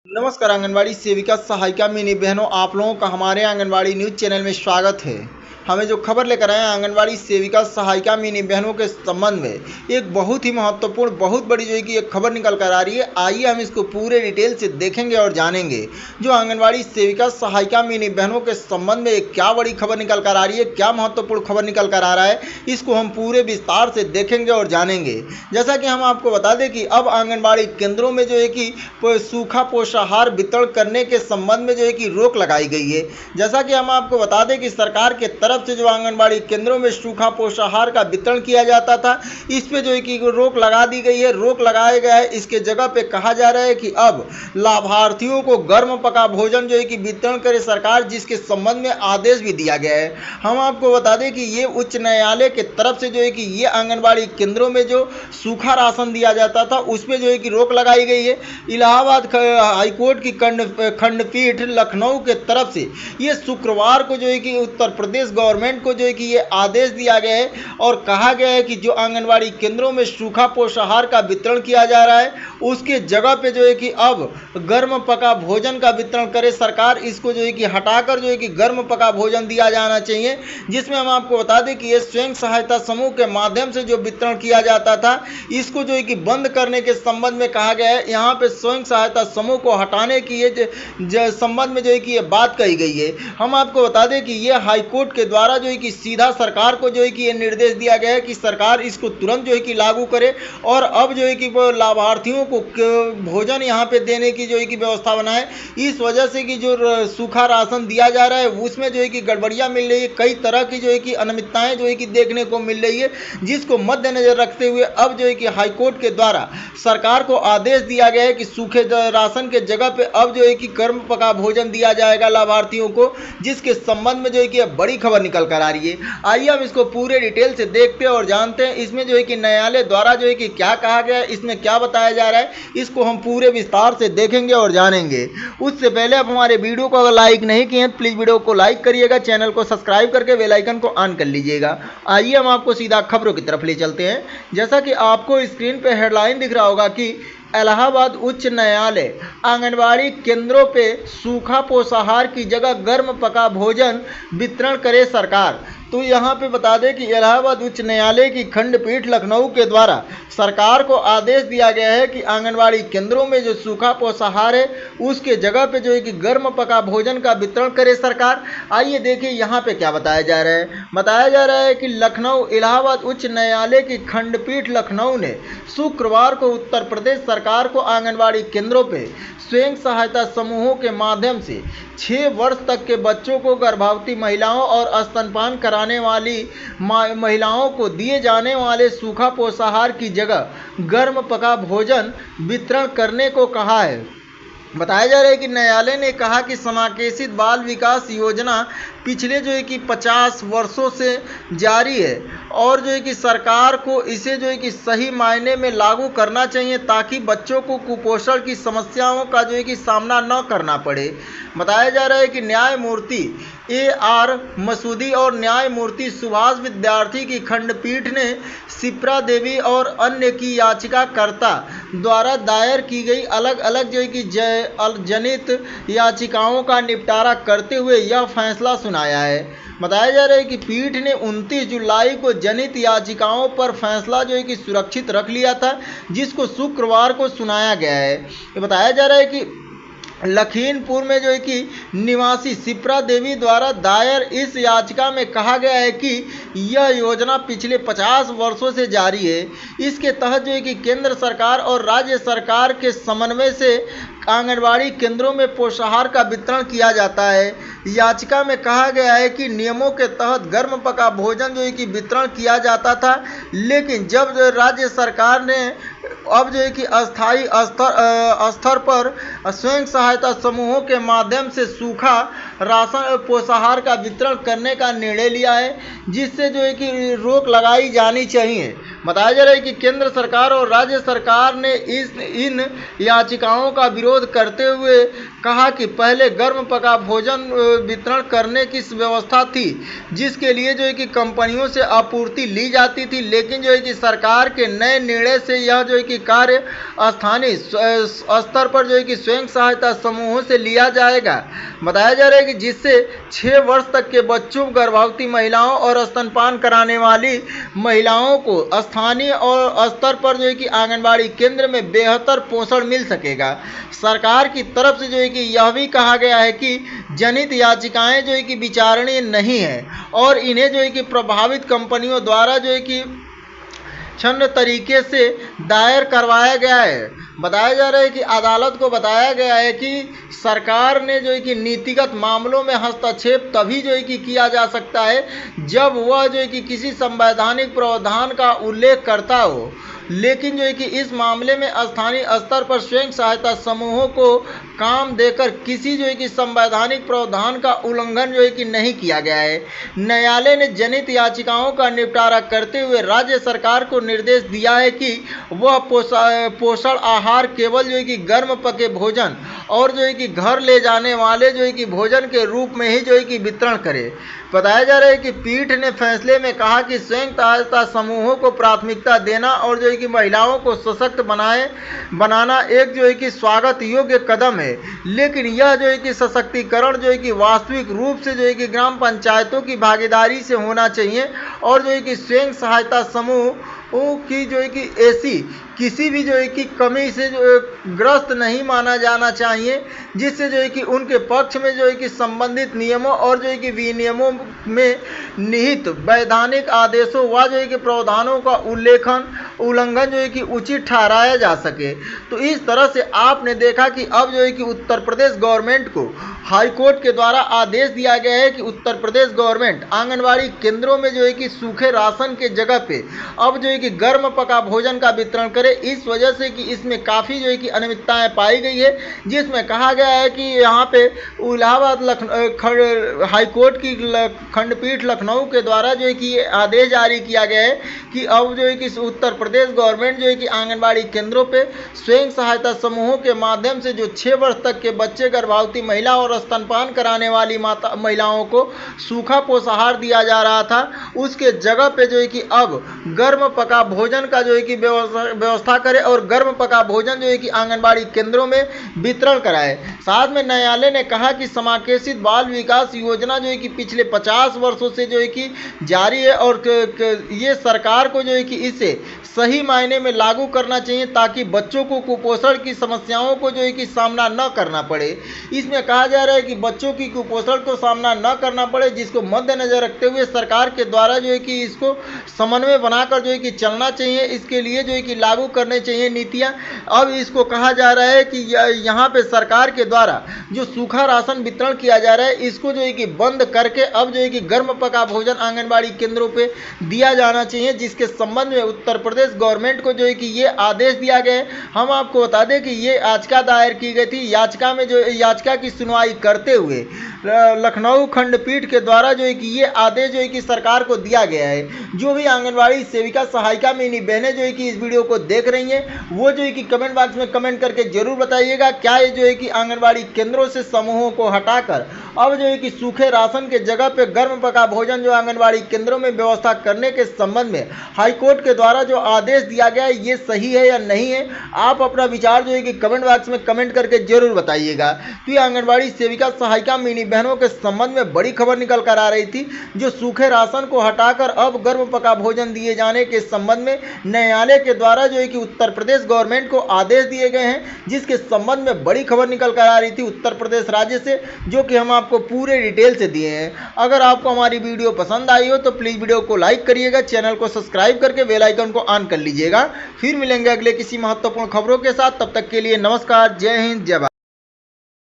नमस्कार आंगनबाड़ी सेविका सहायिका मिनी बहनों, आप लोगों का हमारे आंगनबाड़ी न्यूज चैनल में स्वागत है। हमें जो खबर लेकर आए हैं आंगनबाड़ी सेविका सहायिका मिनी बहनों के संबंध में एक बहुत ही महत्वपूर्ण, बहुत बड़ी जो है कि एक खबर निकल कर आ रही है। आइए हम इसको पूरे डिटेल से देखेंगे और जानेंगे। जो आंगनबाड़ी सेविका सहायिका मिनी बहनों के संबंध में एक क्या बड़ी खबर निकल कर आ रही है, क्या महत्वपूर्ण खबर निकल कर आ रहा है, इसको हम पूरे विस्तार से देखेंगे और जानेंगे। जैसा कि हम आपको बता दें कि अब आंगनबाड़ी केंद्रों में जो है कि सूखा पोषाहार वितरण करने के संबंध में जो है कि रोक लगाई गई है। जैसा कि हम आपको बता दें कि सरकार के तरफ से जो आंगनबाड़ी केंद्रों में सूखा पोषाहार का वितरण किया जाता था, इस पे जो है कि रोक लगा दी गई है। रोक लगाया गया है, इसके जगह पे कहा जा रहा है कि अब लाभार्थियों को गर्म पका भोजन जो है कि वितरण करे सरकार, जिसके संबंध में आदेश भी दिया गया है। हम आपको बता दें कि ये उच्च न्यायालय के तरफ से जो है कि ये आंगनबाड़ी केंद्रों में जो सूखा राशन दिया जाता था उस पर जो है कि रोक लगाई गई है। इलाहाबाद हाईकोर्ट की खंडपीठ लखनऊ के तरफ से ये शुक्रवार को जो है कि उत्तर प्रदेश गवर्नमेंट को जो है कि ये आदेश दिया गया है और कहा गया है कि जो आंगनबाड़ी केंद्रों में सूखा पोषाहार का वितरण किया जा रहा है उसके जगह पे जो है कि अब गर्म पका भोजन का वितरण करे सरकार। इसको जो है कि हटाकर जो है कि गर्म पका भोजन दिया जाना चाहिए, जिसमें हम आपको बता दें कि ये स्वयं सहायता समूह के माध्यम से जो वितरण किया जाता था इसको जो है कि बंद करने के संबंध में कहा गया है। यहाँ पे स्वयं सहायता समूह को हटाने की ये संबंध में जो है कि ये बात कही गई है। हम आपको बता दें कि ये हाईकोर्ट के द्वारा जो है कि सीधा सरकार को जो है कि ये निर्देश दिया गया है कि सरकार इसको तुरंत जो है कि लागू करे और अब जो है कि वो लाभार्थियों को भोजन यहाँ पे देने की जो है कि व्यवस्था बनाए। इस वजह से कि जो सूखा राशन दिया जा रहा है उसमें जो है कि गड़बड़ियाँ मिल रही है, कई तरह की जो है कि अनियमितताएं जो है कि देखने को मिल रही है, जिसको मद्देनजर रखते हुए अब जो है कि हाईकोर्ट के द्वारा सरकार को आदेश दिया गया है कि सूखे राशन के जगह पे अब जो है कि गर्म पका भोजन दिया जाएगा लाभार्थियों को, जिसके संबंध में जो है कि बड़ी खबर निकल कर आ रही है। आइए हम इसको पूरे डिटेल से देखते हैं और जानते हैं इसमें जो है कि न्यायालय द्वारा जो है कि क्या कहा गया है, इसमें क्या बताया जा रहा है, इसको हम पूरे विस्तार से देखेंगे और जानेंगे। उससे पहले आप हमारे वीडियो को अगर लाइक नहीं किए हैं तो प्लीज़ वीडियो को लाइक करिएगा, चैनल को सब्सक्राइब करके बेल आइकन को ऑन कर लीजिएगा। आइए हम आपको सीधा खबरों की तरफ ले चलते हैं। जैसा कि आपको स्क्रीन पर हेडलाइन दिख रहा होगा कि इलाहाबाद उच्च न्यायालय आंगनबाड़ी केंद्रों पे सूखा पोषाहार की जगह गर्म पका भोजन वितरण करे सरकार। तो यहाँ पे बता दें कि इलाहाबाद उच्च न्यायालय की खंडपीठ लखनऊ के द्वारा सरकार को आदेश दिया गया है कि आंगनबाड़ी केंद्रों में जो सूखा पोषाहार है उसके जगह पे जो है कि गर्म पका भोजन का वितरण करे सरकार। आइए देखिए यहाँ पे क्या बताया जा रहा है। बताया जा रहा है कि लखनऊ इलाहाबाद उच्च न्यायालय की खंडपीठ लखनऊ ने शुक्रवार को उत्तर प्रदेश सरकार को आंगनबाड़ी केंद्रों पे स्वयं सहायता समूहों के माध्यम से 6 वर्ष तक के बच्चों को, गर्भवती महिलाओं और स्तनपान कराने वाली महिलाओं को दिए जाने वाले सूखा पोषाहार की जगह गर्म पका भोजन वितरण करने को कहा है। बताया जा रहा है कि न्यायालय ने कहा कि समावेशित बाल विकास योजना पिछले जो है कि 50 वर्षों से जारी है और जो है कि सरकार को इसे जो है कि सही मायने में लागू करना चाहिए ताकि बच्चों को कुपोषण की समस्याओं का जो है कि सामना न करना पड़े। बताया जा रहा है कि न्यायमूर्ति AR मसूदी और न्यायमूर्ति सुभाष विद्यार्थी की खंडपीठ ने शिप्रा देवी और अन्य की याचिकाकर्ता द्वारा दायर की गई अलग अलग जो है कि जनित याचिकाओं का निपटारा करते हुए यह फैसला सुनाया है। बताया जा रहा है कि पीठ ने 29 जुलाई को जनित याचिकाओं पर फैसला जो है कि सुरक्षित रख लिया था, जिसको शुक्रवार को सुनाया गया है। ये बताया जा रहा है कि लखीमपुर में जो है कि निवासी शिप्रा देवी द्वारा दायर इस याचिका में कहा गया है कि यह योजना पिछले 50 वर्षों से जारी है। इसके तहत जो है कि केंद्र सरकार और राज्य सरकार के समन्वय से आंगनबाड़ी केंद्रों में पोषाहार का वितरण किया जाता है। याचिका में कहा गया है कि नियमों के तहत गर्म पका भोजन जो है कि वितरण किया जाता था, लेकिन जब राज्य सरकार ने अब जो है कि अस्थायी स्तर पर स्वयं सहायता समूहों के माध्यम से सूखा राशन पोषाहार का वितरण करने का निर्णय लिया है, जिससे जो है कि रोक लगाई जानी चाहिए। बताया जा रहा है कि केंद्र सरकार और राज्य सरकार ने इन याचिकाओं का विरोध करते हुए कहा कि पहले गर्म पका भोजन वितरण करने की व्यवस्था थी, जिसके लिए जो है कि कंपनियों से आपूर्ति ली जाती थी, लेकिन जो है कि सरकार के नए निर्णय से यह जो है कि कार्य स्थानीय स्तर पर जो है कि स्वयं सहायता समूहों से लिया जाएगा। बताया जा रहा है कि जिससे 6 वर्ष तक के बच्चों, गर्भवती महिलाओं और स्तनपान कराने वाली महिलाओं को स्थानीय और स्तर पर जो है कि आंगनबाड़ी केंद्र में बेहतर पोषण मिल सकेगा। सरकार की तरफ से जो है कि यह भी कहा गया है कि जनित याचिकाएं जो है कि विचारणीय नहीं है और इन्हें जो है कि प्रभावित कंपनियों द्वारा जो है कि छन्न तरीके से दायर करवाया गया है। बताया जा रहा है कि अदालत को बताया गया है कि सरकार ने जो है कि नीतिगत मामलों में हस्तक्षेप तभी जो है कि किया जा सकता है जब वह जो है कि किसी संवैधानिक प्रावधान का उल्लेख करता हो, लेकिन जो है कि इस मामले में स्थानीय स्तर पर स्वयं सहायता समूहों को काम देकर किसी जो है कि संवैधानिक प्रावधान का उल्लंघन जो है कि नहीं किया गया है। न्यायालय ने जनित याचिकाओं का निपटारा करते हुए राज्य सरकार को निर्देश दिया है कि वह पोषण आहार केवल जो है कि गर्म पके भोजन और जो है कि घर ले जाने वाले जो है कि भोजन के रूप में ही जो है कि वितरण करे। बताया जा रहा है कि पीठ ने फैसले में कहा कि स्वयं सहायता समूहों को प्राथमिकता देना और जो है कि महिलाओं को सशक्त बनाना एक जो है कि स्वागत योग्य कदम है, लेकिन यह जो है कि सशक्तिकरण जो है कि वास्तविक रूप से जो है कि ग्राम पंचायतों की भागीदारी से होना चाहिए और जो है कि स्वयं सहायता समूह की जो है कि ऐसी किसी भी जो है कि कमी से जो ग्रस्त नहीं माना जाना चाहिए, जिससे जो है कि उनके पक्ष में जो है कि संबंधित नियमों और जो है कि विनियमों में निहित वैधानिक आदेशों व जो है कि प्रावधानों का उल्लंघन जो है कि उचित ठहराया जा सके। तो इस तरह से आपने देखा कि अब जो है कि उत्तर प्रदेश गवर्नमेंट को हाई कोर्ट के द्वारा आदेश दिया गया है कि उत्तर प्रदेश गवर्नमेंट आंगनबाड़ी केंद्रों में जो है कि सूखे राशन के जगह पे अब जो है कि गर्म पका भोजन का वितरण करे। इस वजह से कि इसमें काफ़ी जो है कि अनियमितताएं पाई गई है, जिसमें कहा गया है कि यहाँ पे इलाहाबाद हाई कोर्ट की खंडपीठ लखनऊ के द्वारा जो है कि ये आदेश जारी किया गया है कि अब जो है कि उत्तर प्रदेश गवर्नमेंट जो है कि आंगनबाड़ी केंद्रों पे स्वयं सहायता समूहों के माध्यम से जो 6 वर्ष तक के बच्चे, गर्भवती महिला और स्तनपान कराने वाली महिलाओं को सूखा पोषाहार दिया जा रहा था, उसके जगह पे जो है कि अब गर्म पका भोजन का जो है कि व्यवस्था करे और गर्म पका भोजन जो है कि आंगनबाड़ी केंद्रों में वितरण कराए। साथ में न्यायालय ने कहा कि समावेशित बाल विकास योजना जो है कि पिछले 50 वर्षों से जो है कि जारी है और ये सरकार को जो है कि इसे सही मायने में लागू करना चाहिए ताकि बच्चों को कुपोषण की समस्याओं को जो है कि सामना न करना पड़े। इसमें कहा जा रहा है कि बच्चों की कुपोषण को सामना न करना पड़े, जिसको मद्देनजर रखते हुए सरकार के द्वारा जो है कि इसको समन्वय बनाकर जो है कि चलना चाहिए। इसके लिए जो है कि लागू करने चाहिए नीतियाँ। अब इसको कहा जा रहा है कि यहाँ पे सरकार के द्वारा जो सूखा राशन वितरण किया जा रहा है, इसको जो है कि बंद करके अब जो है कि गर्म पका भोजन आंगनबाड़ी केंद्रों पे दिया जाना चाहिए, जिसके संबंध में उत्तर प्रदेश गवर्नमेंट को जो है कि ये आदेश दिया गया है। हम आपको बता दें कि ये याचिका दायर की गई थी। याचिका की सुनवाई करते हुए लखनऊ खंडपीठ के द्वारा जो है कि ये आदेश जो है कि सरकार को दिया गया है। जो भी आंगनबाड़ी सेविका सहायिका मिनी बहनें जो है कि इस वीडियो को देख रही हैं, वो जो है कि कमेंट बॉक्स में कमेंट करके जरूर बताइएगा, क्या ये जो है कि आंगनबाड़ी केंद्रों से समूहों को हटाकर अब जो है कि सूखे राशन के जगह पे गर्म पका भोजन जो आंगनबाड़ी केंद्रों में व्यवस्था करने के संबंध में हाईकोर्ट के द्वारा जो आदेश दिया गया है, ये सही है या नहीं है? आप अपना विचार जो है कि कमेंट बॉक्स में कमेंट करके जरूर बताइएगा। तो ये आंगनबाड़ी सेविका सहायिका मिनी बहनों के संबंध में बड़ी खबर निकल कर आ रही थी, जो सूखे राशन को हटाकर अब गर्म पका भोजन दिए जाने के संबंध में न्यायालय के द्वारा जो है कि उत्तर प्रदेश गवर्नमेंट को आदेश दिए गए हैं, जिसके संबंध में बड़ी खबर निकल कर आ रही थी उत्तर प्रदेश राज्य से, जो कि हम आपको पूरे डिटेल से दिए हैं। अगर आपको हमारी वीडियो पसंद आई हो तो प्लीज़ वीडियो को लाइक करिएगा, चैनल को सब्सक्राइब करके बेल आइकन को ऑन कर लीजिएगा। फिर मिलेंगे अगले किसी महत्वपूर्ण खबरों के साथ, तब तक के लिए नमस्कार, जय हिंद, जय भारत।